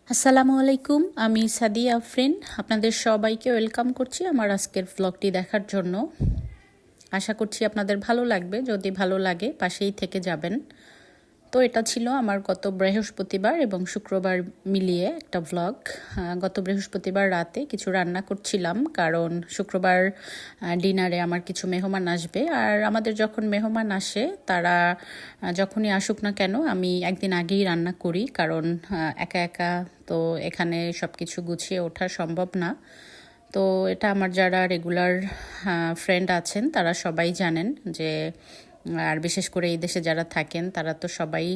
আসসালামু আলাইকুম, আমি সাদিয়া আফরিন। আপনাদের সবাইকে ওয়েলকাম করছি আমার আজকের ব্লগটি দেখার জন্য। আশা করছি আপনাদের ভালো লাগবে। যদি ভালো লাগে পাশেই থেকে যাবেন। তো এটা ছিল আমার গত বৃহস্পতিবার এবং শুক্রবার মিলিয়ে একটা ব্লগ। গত বৃহস্পতিবার রাতে কিছু রান্না করছিলাম, কারণ শুক্রবার ডিনারে আমার কিছু মেহমান আসবে। আর আমাদের যখন মেহমান আসে তারা যখনই আসুক না কেন আমি একদিন আগেই রান্না করি, কারণ একা একা তো এখানে সব কিছু গুছিয়ে ওঠা সম্ভব না। তো এটা আমার যারা রেগুলার ফ্রেন্ড আছেন তারা সবাই জানেন যে, আর বিশেষ করে এই দেশে যারা থাকেন তারা তো সবাই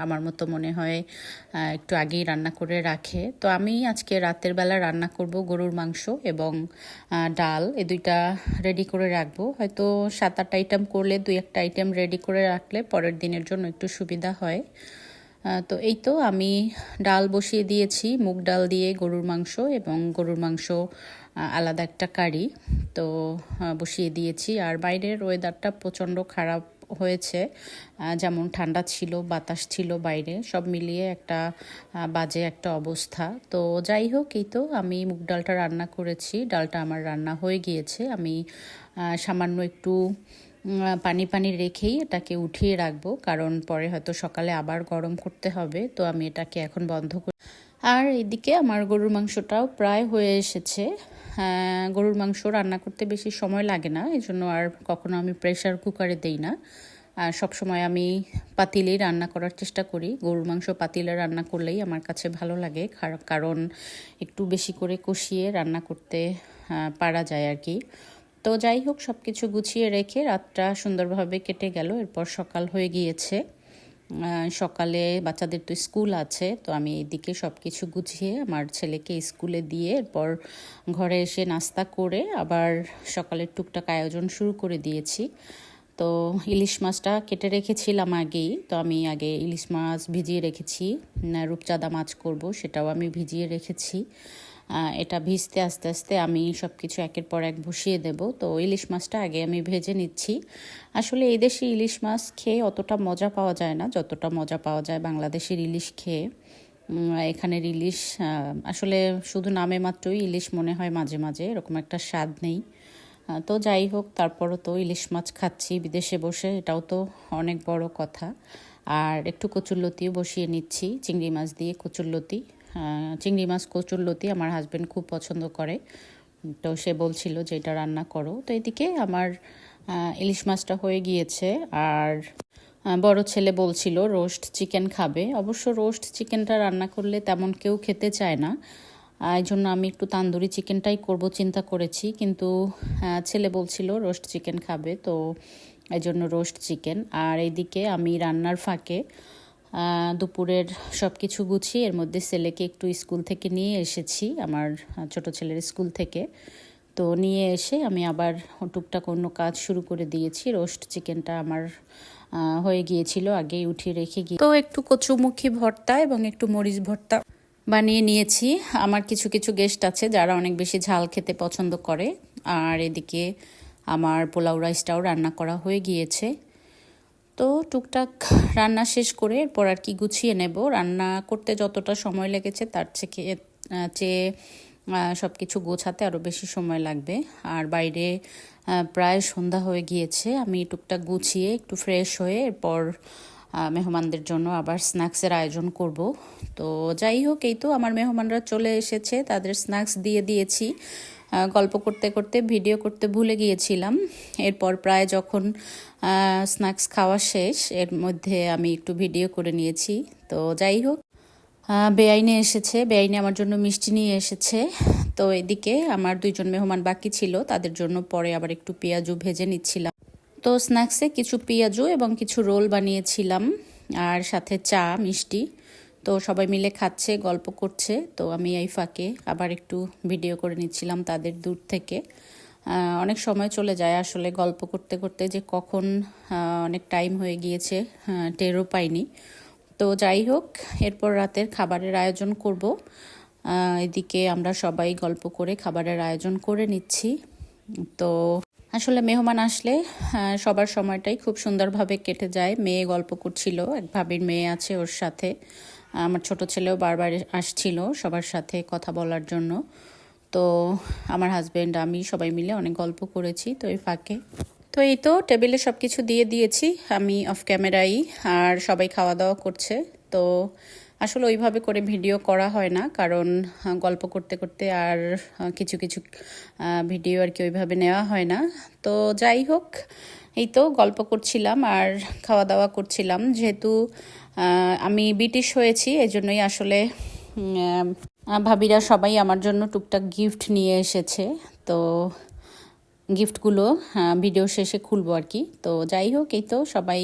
আমার মতো মনে হয় একটু আগেই রান্না করে রাখে। তো আমি আজকে রাতের বেলা রান্না করব গরুর মাংস এবং ডাল, এই দুইটা রেডি করে রাখবো। হয়তো 7-8 আইটেম করলে 2-1 আইটেম রেডি করে রাখলে পরের দিনের জন্য একটু সুবিধা হয়। তো এই তো আমি ডাল বসিয়ে দিয়েছি, মুগ ডাল দিয়ে গরুর মাংস, এবং গরুর মাংস আলাদা একটা কারি তো বসিয়ে দিয়েছি। আর বাইরের ওয়েদারটা প্রচণ্ড খারাপ হয়েছে, যেমন ঠান্ডা ছিল, বাতাস ছিল বাইরে, সব মিলিয়ে একটা বাজে একটা অবস্থা। তো যাই হোক, এই তো আমি মুগ ডালটা রান্না করেছি। ডালটা আমার রান্না হয়ে গিয়েছে। আমি সামান্য একটু পানি পানি রেখেই এটাকে উঠিয়ে রাখবো, কারণ পরে হয়তো সকালে আবার গরম করতে হবে। তো আমি এটাকে এখন বন্ধ করি। আর এদিকে আমার গরুর মাংসটাও প্রায় হয়ে এসেছে। গরুর মাংস রান্না করতে বেশি সময় লাগে না, এই জন্য আর কখনো আমি প্রেশার কুকারে দেই না। আর সবসময় আমি পাতিলেই রান্না করার চেষ্টা করি। গরুর মাংস পাতিলে রান্না করলেই আমার কাছে ভালো লাগে, কারণ একটু বেশি করে কষিয়ে রান্না করতে পারা যায় আর কি। তো যাই হোক, সব কিছু গুছিয়ে রেখে রাতটা সুন্দরভাবে কেটে গেল। এরপর সকাল হয়ে গিয়েছে। সকালে বাচ্চাদের তো স্কুল আছে, তো আমি এদিকে সব কিছু গুছিয়ে আমার ছেলেকে স্কুলে দিয়ে এরপর ঘরে এসে নাস্তা করে আবার সকালের টুকটাক আয়োজন শুরু করে দিয়েছি। তো ইলিশ মাছটা কেটে রেখেছিলাম আগেই, তো আমি আগে ইলিশ মাছ ভিজিয়ে রেখেছি। রূপচাঁদা মাছ করব, সেটাও আমি ভিজিয়ে রেখেছি। এটা ভিজতে আস্তে আস্তে আমি সব কিছু একের পর এক বসিয়ে দেব। তো ইলিশ মাছটা আগে আমি ভেজে নিচ্ছি। আসলে এই দেশে ইলিশ মাছ খেয়ে অতটা মজা পাওয়া যায় না যতটা মজা পাওয়া যায় বাংলাদেশের ইলিশ খেয়ে। এখানের ইলিশ আসলে শুধু নামে মাত্রই ইলিশ মনে হয়, মাঝে মাঝে এরকম একটা স্বাদ নেই। তো যাই হোক, তারপরও তো ইলিশ মাছ খাচ্ছি বিদেশে বসে, এটাও তো অনেক বড় কথা। আর একটু কচুরলতিও বসিয়ে নিচ্ছি, চিংড়ি মাছ দিয়ে কচুরলতি। চিংড়ি মাছ কচুরলতি আমার হাজব্যান্ড খুব পছন্দ করে, তো সে বলছিল যে এটা রান্না করো। তো এদিকে আমার ইলিশ মাছটা হয়ে গিয়েছে। আর বড় ছেলে বলছিল রোস্ট চিকেন খাবে। অবশ্য রোস্ট চিকেনটা রান্না করলে তেমন কেউ খেতে চায় না, এই জন্য আমি একটু তান্দুরি চিকেনটাই করব চিন্তা করেছি। কিন্তু ছেলে বলছিল রোস্ট চিকেন খাবে, তো এই জন্য রোস্ট চিকেন। আর এইদিকে আমি রান্নার ফাঁকে দুপুরের সব কিছু গুছিয়ে এর মধ্যে ছেলেকে একটু স্কুল থেকে নিয়ে এসেছি, আমার ছোট ছেলের স্কুল থেকে। তো নিয়ে এসে আমি আবার টুকটাক অন্য কাজ শুরু করে দিয়েছি। রোস্ট চিকেনটা আমার হয়ে গিয়েছিল, আগেই উঠিয়ে রেখে গিয়ে। তো একটু কচুমুখী ভর্তা এবং একটু মরিচ ভর্তা বানিয়ে নিয়েছি। আমার কিছু কিছু গেস্ট আছে যারা অনেক বেশি ঝাল খেতে পছন্দ করে। আর এদিকে আমার পোলাও রাইসটাও রান্না করা হয়ে গিয়েছে। তো টুকটাক রান্না শেষ করে এরপর আর কি গুছিয়ে নেব। রান্না করতে যতটা সময় লেগেছে তার থেকে চেয়ে সব কিছু গোছাতে আরও বেশি সময় লাগবে। আর বাইরে প্রায় সন্ধ্যা হয়ে গিয়েছে। আমি টুকটাক গুছিয়ে একটু ফ্রেশ হয়ে এরপর মেহমানদের জন্য আবার স্ন্যাক্সের আয়োজন করব। তো যাই হোক, এই তো আমার মেহমানরা চলে এসেছে, তাদের স্ন্যাক্স দিয়ে দিয়েছি। গল্প করতে করতে ভিডিও করতে ভুলে গিয়েছিলাম। এরপর প্রায় যখন স্ন্যাক্স খাওয়া শেষ, এর মধ্যে আমি একটু ভিডিও করে নিয়েছি। তো যাই হোক, বেআইনে এসেছে, বেআইনে আমার জন্য মিষ্টি নিয়ে এসেছে। তো এদিকে আমার 2জন মেহমান বাকি ছিল, তাদের জন্য পরে আবার একটু পেঁয়াজু ভেজে নিচ্ছিলাম। তো স্ন্যাক্সে কিছু পেঁয়াজু এবং কিছু রোল বানিয়েছিলাম, আর সাথে চা মিষ্টি। তো সবাই মিলে খাচ্ছে, গল্প করছে। তো আমি এই ফাঁকে আবার একটু ভিডিও করে নিচ্ছিলাম তাদের দূর থেকে। অনেক সময় চলে যায় আসলে গল্প করতে করতে, যে কখন অনেক টাইম হয়ে গিয়েছে টেরও পাইনি। তো যাই হোক, এরপর রাতের খাবারের আয়োজন করব। এদিকে আমরা সবাই গল্প করে খাবারের আয়োজন করে নিচ্ছি। তো আসলে মেহমান আসলে সবার সময়টাই খুব সুন্দরভাবে কেটে যায়। মেয়ে গল্প করছিল, এক ভাবির মেয়ে আছে ওর সাথে। আমার ছোট ছেলেও বারবার আসছিল সবার সাথে কথা বলার জন্য। তো আমার হাজব্যান্ড আমি সবাই মিলে অনেক গল্প করেছি। তো এই ফাঁকে এই তো টেবিলে সব কিছু দিয়ে দিয়েছি আমি অফ ক্যামেরাই, আর সবাই খাওয়া দাওয়া করছে। তো আসলে ওইভাবে করে ভিডিও করা হয় না, কারণ গল্প করতে করতে আর কিছু কিছু ভিডিও আর কি ওইভাবে নেওয়া হয় না। তো যাই হোক, এই তো গল্প করছিলাম আর খাওয়া দাওয়া করছিলাম। যেহেতু আমি ব্রিটিশ হয়েছি, এই জন্যই আসলে ভাবিরা সবাই আমার জন্য টুকটাক গিফট নিয়ে এসেছে। তো গিফটগুলো ভিডিও শেষে খুলবো আর কি। তো যাই হোক, এই তো সবাই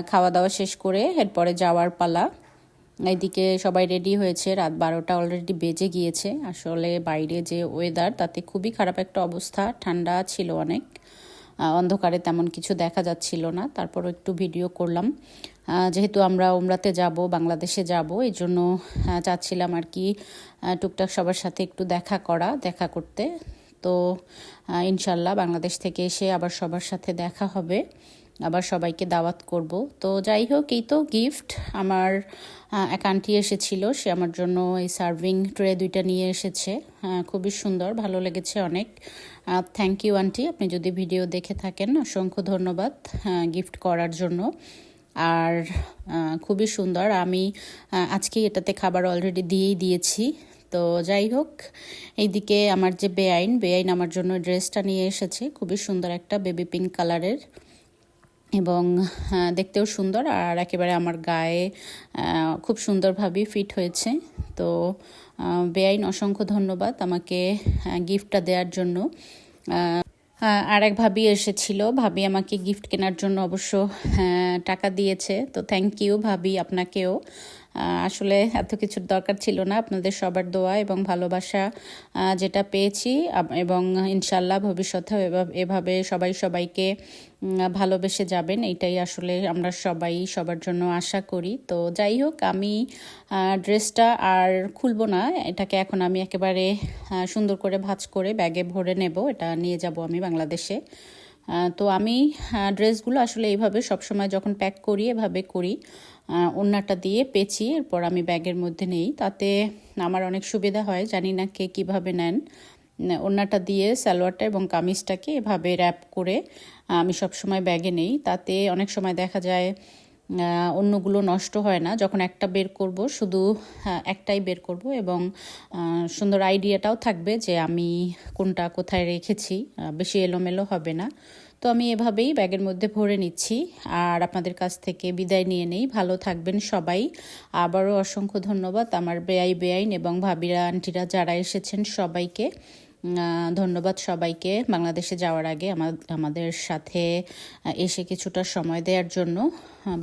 খাওয়া দাওয়া শেষ করে এরপরে যাওয়ার পালা। এইদিকে সবাই রেডি হয়েছে, রাত 12টা অলরেডি বেজে গিয়েছে। আসলে বাইরে যে ওয়েদার, তাতে খুবই খারাপ একটা অবস্থা, ঠান্ডা ছিল অনেক, অন্ধকারে তেমন কিছু দেখা যাচ্ছিল না। তারপরও একটু ভিডিও করলাম। যেহেতু আমরা উমরাতে যাব, বাংলাদেশে যাব, এই জন্য চাচ্ছিলাম আর কি টুকটাক সবার সাথে একটু দেখা করতে। তো ইনশাল্লাহ বাংলাদেশ থেকে এসে আবার সবার সাথে দেখা হবে, আবার সবাইকে দাওয়াত করব। তো যাই হোক, এই তো গিফট আমার এক আন্টি এসেছিল, সে আমার জন্য এই সার্ভিং ট্রে 2টা নিয়ে এসেছে। খুবই সুন্দর, ভালো লেগেছে অনেক। থ্যাংক ইউ আন্টি, আপনি যদি ভিডিও দেখে থাকেন অসংখ্য ধন্যবাদ গিফট করার জন্য। আর খুবই সুন্দর, আমি আজকেই এটাতে খাবার অলরেডি দিয়েই দিয়েছি। তো যাই হোক, এইদিকে আমার যে বেআইন আমার জন্য ড্রেসটা নিয়ে এসেছে, খুবই সুন্দর একটা বেবি পিঙ্ক কালারের, এবং দেখতেও সুন্দর আর একেবারে আমার গায়ে খুব সুন্দরভাবে ফিট হয়েছে। তো বেআইন অসংখ্য ধন্যবাদ আমাকে গিফটটা দেওয়ার জন্য। আর এক ভাবি এসেছিল, ভাবি আমাকে গিফট কেনার জন্য অবশ্য টাকা দিয়েছে। তো থ্যাংক ইউ ভাবি, আপনাকেও। আসলে এত কিছুর দরকার ছিল না, আপনাদের সবার দোয়া এবং ভালোবাসা যেটা পেয়েছি, এবং ইনশাল্লাহ ভবিষ্যতেও এভাবে সবাই সবাইকে ভালোবেসে যাবেন, এইটাই আসলে আমরা সবাই সবার জন্য আশা করি। তো যাই হোক, আমি ড্রেসটা আর খুলবো না, এটাকে এখন আমি একেবারে সুন্দর করে ভাঁজ করে ব্যাগে ভরে নেব, এটা নিয়ে যাব আমি বাংলাদেশে। তো আমি ড্রেসগুলো আসলে এইভাবে সবসময় যখন প্যাক করি এভাবে করি, ওড়নাটা দিয়ে পেঁচি, এরপর আমি ব্যাগের মধ্যে নেই, তাতে আমার অনেক সুবিধা হয়। জানি না কে কীভাবে নেন। ওড়নাটা দিয়ে সালোয়ারটা এবং কামিজটাকে এভাবে র্যাপ করে আমি সবসময় ব্যাগে নেই, তাতে অনেক সময় দেখা যায় অন্যগুলো নষ্ট হয় না। যখন একটা বের করব, শুধু একটাই বের করব, এবং সুন্দর আইডিয়াটাও থাকবে যে আমি কোনটা কোথায় রেখেছি, বেশি এলোমেলো হবে না। তো আমি এভাবেই ব্যাগের মধ্যে ভরে নিচ্ছি আর আপনাদের কাছ থেকে বিদায় নিয়ে নেই। ভালো থাকবেন সবাই। আবারও অসংখ্য ধন্যবাদ আমার বেআইন এবং ভাবিরা আন্টিরা যারা এসেছেন সবাইকে। ধন্যবাদ সবাইকে বাংলাদেশে যাওয়ার আগে আমাদের সাথে এসে কিছুটা সময় দেওয়ার জন্য।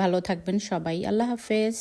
ভালো থাকবেন সবাই, আল্লাহ হাফেজ।